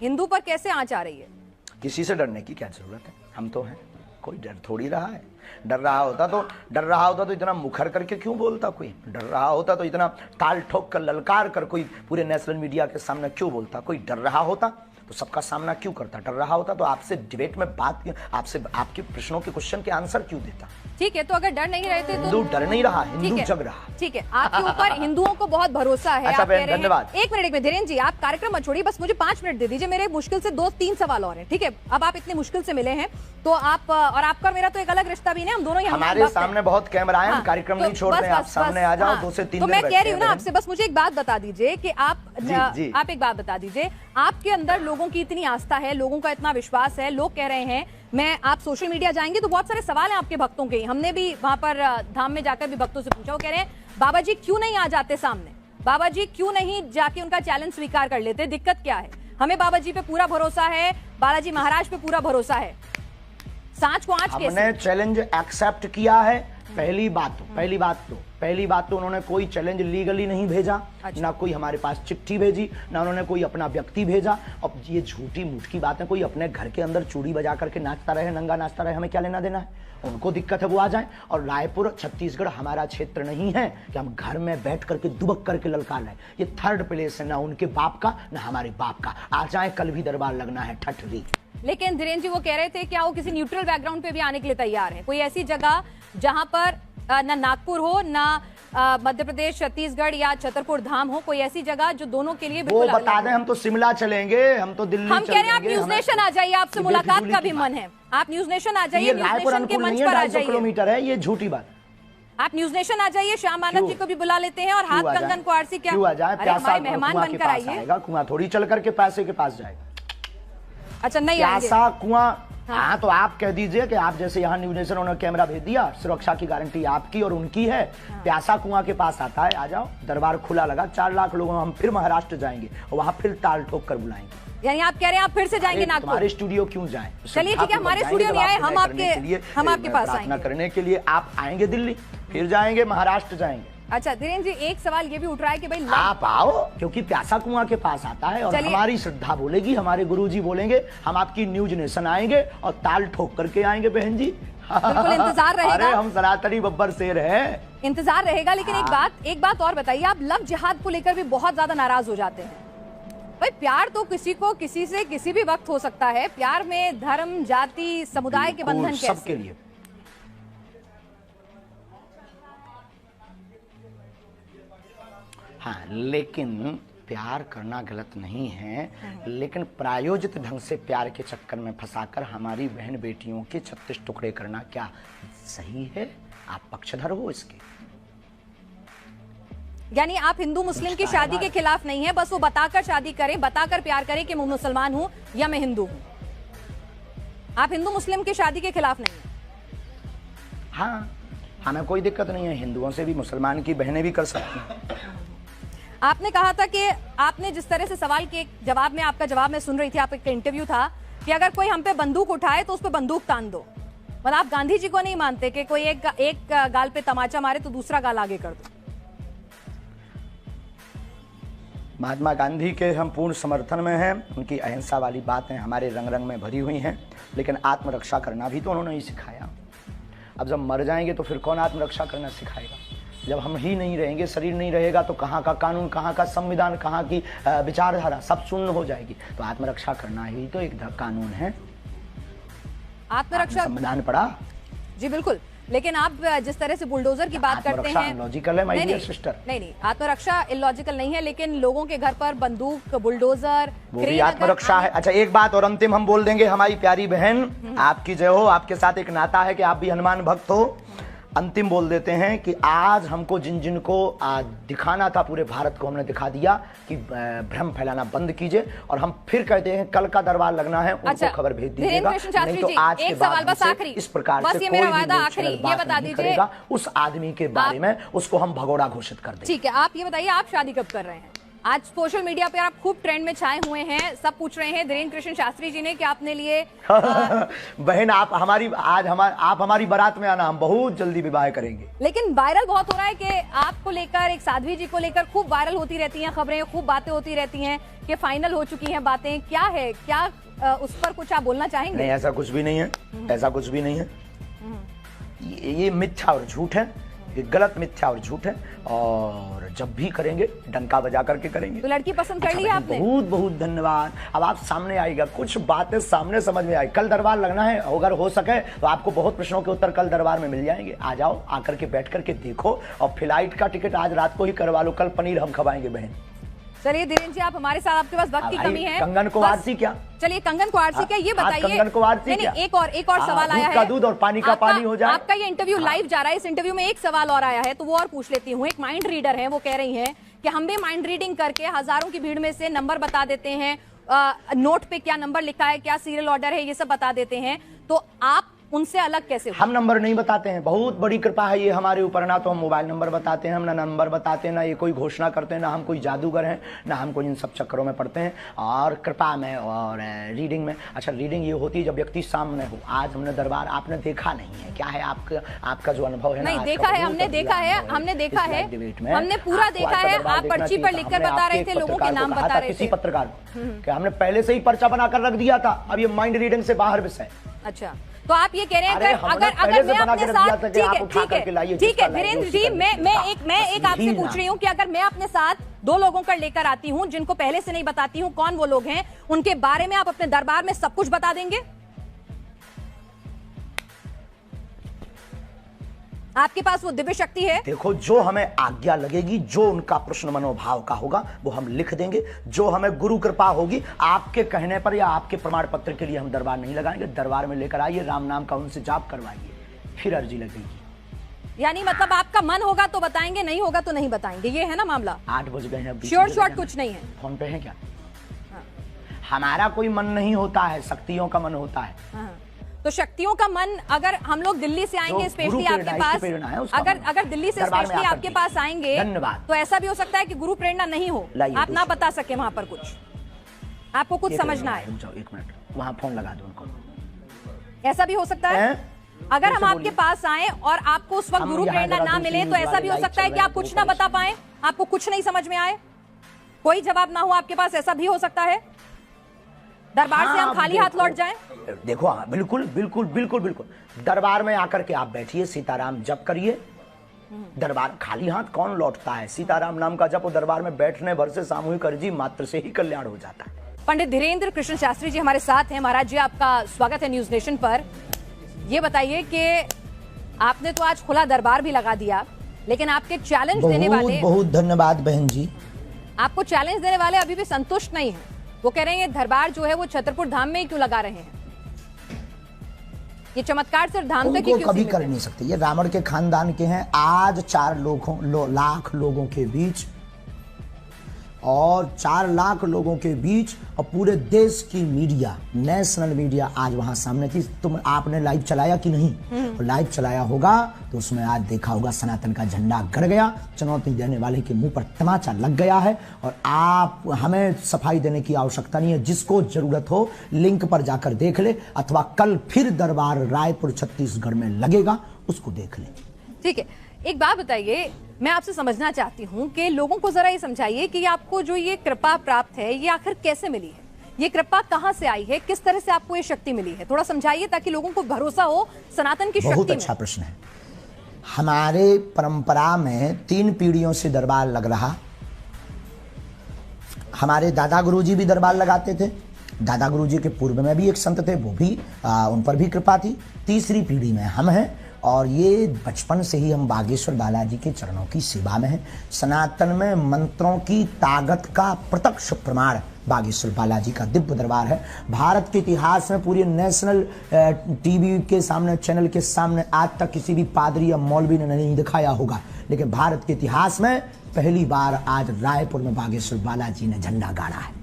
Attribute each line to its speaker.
Speaker 1: हिंदू पर कैसे आंच आ रही है?
Speaker 2: किसी से डरने की क्या जरूरत है, हम तो हैं, कोई डर थोड़ी रहा है। डर रहा होता तो इतना मुखर करके क्यों बोलता कोई? डर रहा होता तो इतना ताल ठोक कर ललकार कर कोई पूरे नेशनल मीडिया के सामने क्यों बोलता? कोई डर रहा होता तो सबका सामना क्यों करता? डर रहा होता तो आपसे डिबेट में बात, आपसे आपके प्रश्नों के क्वेश्चन के आंसर क्यों देता?
Speaker 1: ठीक है, तो अगर डर नहीं रहे थे तो
Speaker 2: हिंदू डर नहीं रहा, हिंदू जग रहा।
Speaker 1: ठीक है, आपके ऊपर हिंदुओं को बहुत भरोसा है।
Speaker 2: अच्छा
Speaker 1: आप कह रहे हैं,
Speaker 2: धन्यवाद।
Speaker 1: एक मिनट धीरेन्द्र जी, आप कार्यक्रम मत छोड़िए, बस मुझे 5 मिनट दे दीजिए। मेरे मुश्किल से 2-3 सवाल और हैं, ठीक है? अब आप इतने मुश्किल से मिले हैं तो आप, और आपका और मेरा तो एक अलग रिश्ता भी नहीं, हम दोनों
Speaker 2: हमारे सामने बहुत कैमरा है, कार्यक्रम नहीं छोड़ते, आप सामने आ जाओ। 2 से 3
Speaker 1: तो मैं कह रही हूँ ना आपसे, बस मुझे एक बात बता दीजिए कि आप एक बात बता दीजिए, आपके अंदर लोगों की इतनी आस्था है, लोगों का इतना विश्वास है, लोग कह रहे हैं, मैं आप सोशल मीडिया जाएंगे तो बहुत सारे सवाल हैं आपके भक्तों के। हमने भी वहां पर धाम में जाकर भी भक्तों से पूछा, वो कह रहे हैं बाबा जी क्यों नहीं आ जाते सामने, बाबा जी क्यों नहीं जाके उनका चैलेंज स्वीकार कर लेते, दिक्कत क्या है? हमें बाबा जी पे पूरा भरोसा है, बालाजी महाराज पे पूरा भरोसा है, सांच को आंच कैसे?
Speaker 2: हमने चैलेंज एक्सेप्ट किया है। पहली बात तो उन्होंने कोई चैलेंज लीगली नहीं भेजा। अच्छा। ना कोई हमारे पास चिट्ठी भेजी, ना उन्होंने कोई अपना व्यक्ति भेजा। अब ये झूठी मूठ की बात है, कोई अपने घर के अंदर चूड़ी बजा करके नाचता रहे, नंगा नाचता रहे, हमें क्या लेना देना है? उनको दिक्कत है वो आ जाए। और रायपुर छत्तीसगढ़ हमारा क्षेत्र नहीं है कि हम घर में बैठ करके दुबक करके ललकार लें। ये थर्ड प्लेस है, ना उनके बाप का ना हमारे बाप का। आ जाए, कल भी दरबार लगना है ठठरी।
Speaker 1: लेकिन धीरेन्द्र जी वो कह रहे थे क्या वो किसी न्यूट्रल बैकग्राउंड पे भी आने के लिए तैयार है? कोई ऐसी जगह जहां पर ना नागपुर हो, ना मध्य प्रदेश, छत्तीसगढ़ या छतरपुर धाम हो, कोई ऐसी जगह जो दोनों के लिए
Speaker 2: वो बता दें। हम तो शिमला चलेंगे, हम तो दिल्ली
Speaker 1: हम कह रहे हैं आप न्यूज नेशन आ जाइए, आपसे मुलाकात का भी मन है। आप न्यूज नेशन आ जाइए, न्यूज नेशन के मंच पर आ जाइए।
Speaker 2: किलोमीटर है, ये झूठी बात।
Speaker 1: आप न्यूज नेशन आ जाइए, श्याम मानव जी को भी बुला लेते हैं और हाथ कंगन को आरसी क्या
Speaker 2: क्यों आ जाए? प्यासा
Speaker 1: मेहमान बनकर आइए।
Speaker 2: कुआं थोड़ी चल करके पैसे के पास जाएगा।
Speaker 1: अच्छा नहीं आएंगे
Speaker 2: प्यासा कुआं। हाँ तो आप कह दीजिए कि आप जैसे यहाँ न्यूज नेशन उन्होंने कैमरा भेज दिया, सुरक्षा की गारंटी आपकी और उनकी है। प्यासा कुआं के पास आता है, आ जाओ, दरबार खुला लगा, 4 लाख लोगों, हम फिर महाराष्ट्र जाएंगे और वहाँ फिर ताल ठोक कर बुलाएंगे।
Speaker 1: यानी आप कह रहे हैं आप फिर से जाएंगे नागपुर?
Speaker 2: हमारे स्टूडियो क्यों जाएं?
Speaker 1: चलिए ठीक है, हमारे स्टूडियो नहीं आए, हम आपके पास आएंगे
Speaker 2: करने के लिए। आप आएंगे दिल्ली, फिर जाएंगे महाराष्ट्र जाएंगे।
Speaker 1: अच्छा धीरेन्द्र जी, एक सवाल ये भी उठ रहा है कि भाई
Speaker 2: आप आओ, क्योंकि प्यासा कुआं के पास आता है और हमारी श्रद्धा बोलेगी, हमारे गुरुजी बोलेंगे, हम आपकी न्यूज नेशन आएंगे और ताल ठोक करके आएंगे बहन जी।
Speaker 1: बिल्कुल इंतजार रहेगा।
Speaker 2: अरे हम सनातनी बब्बर शेर हैं,
Speaker 1: इंतजार रहेगा। लेकिन एक बात और बताइए, आप लव जिहाद को लेकर भी बहुत ज्यादा नाराज हो जाते हैं। भाई प्यार तो किसी को किसी से किसी भी वक्त हो सकता है, प्यार में धर्म, जाति, समुदाय के बंधन कैसे?
Speaker 2: सबके लिए। हाँ, लेकिन प्यार करना गलत नहीं है, लेकिन प्रायोजित ढंग से प्यार के चक्कर में फंसाकर हमारी बहन बेटियों के 36 टुकड़े करना क्या सही है? आप पक्षधर हो इसके?
Speaker 1: यानी आप हिंदू मुस्लिम की शादी के खिलाफ नहीं है, बस वो बताकर शादी करें, बताकर प्यार करें कि मैं मुसलमान हूं या मैं हिंदू हूं। आप हिंदू मुस्लिम की शादी के खिलाफ नहीं है?
Speaker 2: हाँ, हमें कोई दिक्कत नहीं है, हिंदुओं से भी मुसलमान की बहनें भी कर सकती हैं।
Speaker 1: आपने कहा था कि आपने जिस तरह से सवाल के जवाब में, आपका जवाब मैं सुन रही थी, आपका इंटरव्यू था कि अगर कोई हम पे बंदूक उठाए तो उस पे बंदूक तान दो। मतलब आप गांधी जी को नहीं मानते कि कोई एक गाल पे तमाचा मारे तो दूसरा गाल आगे कर दो?
Speaker 2: महात्मा गांधी के हम पूर्ण समर्थन में हैं, उनकी अहिंसा वाली बातें हमारे रंग रंग में भरी हुई हैं, लेकिन आत्मरक्षा करना भी तो उन्होंने ही सिखाया। अब जब मर जाएंगे तो फिर कौन आत्मरक्षा करना सिखाएगा? जब हम ही नहीं रहेंगे, शरीर नहीं रहेगा, तो कहाँ का कानून, कहाँ का संविधान, कहाँ की विचारधारा सब शून्य हो जाएगी। तो आत्मरक्षा करना ही तो एक कानून है।
Speaker 1: आत्मरक्षा
Speaker 2: संविधान पढ़ा?
Speaker 1: जी बिल्कुल, लेकिन आप जिस तरह से बुलडोजर की बात करते हैं,
Speaker 2: लॉजिकल है माय डियर सिस्टर।
Speaker 1: नहीं, आत्मरक्षा इलॉजिकल नहीं है, लेकिन लोगों के घर पर बंदूक, बुलडोजर,
Speaker 2: वो भी आत्मरक्षा है। अच्छा एक बात और अंतिम हम बोल देंगे, हमारी प्यारी बहन, आपकी जय हो, आपके साथ एक नाता है कि आप भी हनुमान भक्त हो। अंतिम बोल देते हैं कि आज हमको जिन जिन को दिखाना था पूरे भारत को, हमने दिखा दिया कि भ्रम फैलाना बंद कीजिए। और हम फिर कहते हैं कल का दरबार लगना है, उनको खबर भेज दीजिएगा, नहीं तो आज के बाद इस प्रकार से कोई भी बात नहीं करेगा उस आदमी के बारे में, उसको हम भगोड़ा घोषित कर देंगे।
Speaker 1: ठीक है, आप ये बताइए आप शादी कब कर रहे हैं? आज सोशल मीडिया पे आप खूब ट्रेंड में छाए हुए हैं। सब पूछ रहे हैं धीरेन्द्र कृष्ण शास्त्री जी ने कि आपने लिए
Speaker 2: बहन आप हमारी बारात में आना, हम बहुत जल्दी विवाह करेंगे।
Speaker 1: लेकिन वायरल बहुत हो रहा है कि आपको लेकर, एक साध्वी जी को लेकर खूब वायरल होती रहती हैं खबरें, खूब बातें होती रहती हैं कि फाइनल हो चुकी हैं बातें। क्या है, क्या उस पर कुछ आप बोलना चाहेंगे?
Speaker 2: नहीं, ऐसा कुछ भी नहीं है, ऐसा कुछ भी नहीं है। ये मिथ्या और झूठ है, ये गलत मिथ्या और झूठ है। और जब भी करेंगे डंका बजा करके करेंगे।
Speaker 1: तो लड़की पसंद कर ली आपने?
Speaker 2: बहुत बहुत धन्यवाद। अब आप सामने आएगा, कुछ बातें सामने समझ में आई। कल दरबार लगना है, अगर हो सके तो आपको बहुत प्रश्नों के उत्तर कल दरबार में मिल जाएंगे। आ जाओ, आकर के बैठ करके देखो। और फ्लाइट का टिकट आज रात को ही करवा लो, कल पनीर हम खवाएंगे बहन।
Speaker 1: चलिए धीरेन्द्र जी, आप हमारे साथ, आपके पास वक्त की कमी है।
Speaker 2: कंगन को आरसी क्या?
Speaker 1: चलिए कंगन को आरसी क्या, ये बताइए।
Speaker 2: कंगन को आरसी क्या?
Speaker 1: एक और सवाल आया है।
Speaker 2: दूध का दूध और पानी का पानी हो जाए।
Speaker 1: आपका ये इंटरव्यू लाइव जा रहा है, इस इंटरव्यू में एक सवाल और आया है तो वो और पूछ लेती हूँ। एक माइंड रीडर है, वो कह रही है कि हम भी माइंड रीडिंग करके हजारों की भीड़ में से नंबर बता देते हैं, नोट पे क्या नंबर लिखा है, क्या सीरियल ऑर्डर है, ये सब बता देते हैं। तो आप उनसे अलग कैसे हो?
Speaker 2: हम नंबर नहीं बताते हैं, बहुत बड़ी कृपा है ये हमारे ऊपर। ना तो हम मोबाइल नंबर बताते हैं, हम ना नंबर बताते हैं, ना ये कोई घोषणा करते हैं, ना हम कोई जादूगर हैं, ना हम कोई इन सब चक्करों में पड़ते हैं। और कृपा में और रीडिंग में, अच्छा रीडिंग ये होती है जब व्यक्ति सामने हो। आज हमने दरबार आपने देखा नहीं है, क्या है आपका जो अनुभव है?
Speaker 1: नहीं देखा है, हमने देखा है, हमने पूरा देखा है। आप पर्ची पर लिखकर बता रहे थे, लोगों के नाम बता रहे थे।
Speaker 2: किसी पत्रकार को हमने पहले से ही पर्चा बनाकर रख दिया था। अब ये माइंड रीडिंग से बाहर विषय।
Speaker 1: अच्छा, तो आप ये कह रहे हैं अगर मैं अपने साथ, ठीक है धीरेन्द्र जी, मैं एक आपसे पूछ रही हूँ कि अगर मैं अपने साथ 2 लोगों का लेकर आती हूँ जिनको पहले से नहीं बताती हूँ कौन वो लोग हैं, उनके बारे में आप अपने दरबार में सब कुछ बता देंगे? आपके पास वो दिव्य शक्ति है?
Speaker 2: देखो, जो हमें आज्ञा लगेगी, जो उनका प्रश्न मनोभाव का होगा वो हम लिख देंगे। जो हमें गुरु कृपा होगी, आपके कहने पर या आपके प्रमाण पत्र के लिए हम दरबार नहीं लगाएंगे। दरबार में लेकर आइए, राम नाम का उनसे जाप करवाइए, फिर अर्जी लगेगी।
Speaker 1: यानी मतलब आपका मन होगा तो बताएंगे, नहीं होगा तो नहीं बताएंगे, ये है ना मामला?
Speaker 2: 8 बज गए हैं,
Speaker 1: श्योर शॉर्ट कुछ नहीं है।
Speaker 2: फोन पे है क्या? हमारा कोई मन नहीं होता है, शक्तियों का मन होता है।
Speaker 1: तो शक्तियों का मन, अगर हम लोग दिल्ली से आएंगे स्पेशली आपके पास, अगर दिल्ली से स्पेशली आपके पास आएंगे, तो ऐसा भी हो सकता है कि गुरु प्रेरणा नहीं हो, आप ना बता सके वहां पर कुछ, आपको कुछ समझना है।
Speaker 2: 1 मिनट, वहां फोन लगा दो उनको।
Speaker 1: ऐसा भी हो सकता है अगर हम आपके पास आए और आपको उस वक्त गुरु प्रेरणा ना मिले, तो ऐसा भी हो सकता है कि आप कुछ ना बता पाए, आपको कुछ नहीं समझ में आए, कोई जवाब ना हो आपके पास, ऐसा भी हो सकता है। दरबार से हम खाली हाथ लौट जाएं?
Speaker 2: देखो, बिल्कुल बिल्कुल बिल्कुल बिल्कुल। दरबार में आकर के आप बैठिए, सीताराम जप करिए। दरबार खाली हाथ कौन लौटता है? सीताराम नाम का जप दरबार में बैठने भर से सामूहिक अर्जी मात्र से ही कल्याण हो जाता है।
Speaker 1: पंडित धीरेन्द्र कृष्ण शास्त्री जी हमारे साथ हैं। महाराज जी, आपका स्वागत है न्यूज नेशन पर। ये बताइए कि आपने तो आज खुला दरबार भी लगा दिया, लेकिन आपके चैलेंज देने वाले,
Speaker 2: बहुत धन्यवाद बहन जी,
Speaker 1: आपको चैलेंज देने वाले अभी भी संतुष्ट नहीं है। वो कह रहे हैं ये दरबार जो है वो छतरपुर धाम में ही क्यों लगा रहे हैं, ये चमत्कार सिर्फ धाम तक ही क्यों
Speaker 2: कभी कर नहीं सकते। ये रावण के खानदान के हैं। आज 4 लाख लोगों के बीच, और 4 लाख लोगों के बीच, और पूरे देश की मीडिया, नेशनल मीडिया आज वहां सामने थी। तुम आपने लाइव चलाया कि नहीं? तो लाइव चलाया होगा तो उसमें आज देखा होगा सनातन का झंडा गड़ गया, चुनौती देने वाले के मुंह पर तमाचा लग गया है। और आप, हमें सफाई देने की आवश्यकता नहीं है। जिसको जरूरत हो लिंक पर जाकर देख ले, अथवा कल फिर दरबार रायपुर छत्तीसगढ़ में लगेगा, उसको देख ले।
Speaker 1: ठीक है, एक बात बताइए, मैं आपसे समझना चाहती हूँ कि लोगों को जरा ये समझाइए कि आपको जो ये कृपा प्राप्त है ये आखिर कैसे मिली है, ये कृपा कहाँ से आई है, किस तरह से आपको ये शक्ति मिली है, थोड़ा समझाइए ताकि लोगों को भरोसा हो सनातन की शक्ति में।
Speaker 2: बहुत अच्छा प्रश्न है। हमारे परंपरा में 3 पीढ़ियों से दरबार लग रहा। हमारे दादा गुरुजी भी दरबार लगाते थे। दादा गुरुजी के पूर्व में भी एक संत थे, वो भी उन पर भी कृपा थी। तीसरी पीढ़ी में हम हैं, और ये बचपन से ही हम बागेश्वर बालाजी के चरणों की सेवा में हैं। सनातन में मंत्रों की ताकत का प्रत्यक्ष प्रमाण बागेश्वर बालाजी का दिव्य दरबार है। भारत के इतिहास में पूरे नेशनल टीवी के सामने, चैनल के सामने आज तक किसी भी पादरी या मौलवी ने नहीं दिखाया होगा, लेकिन भारत के इतिहास में पहली बार आज रायपुर में बागेश्वर बालाजी ने झंडा गाड़ा है।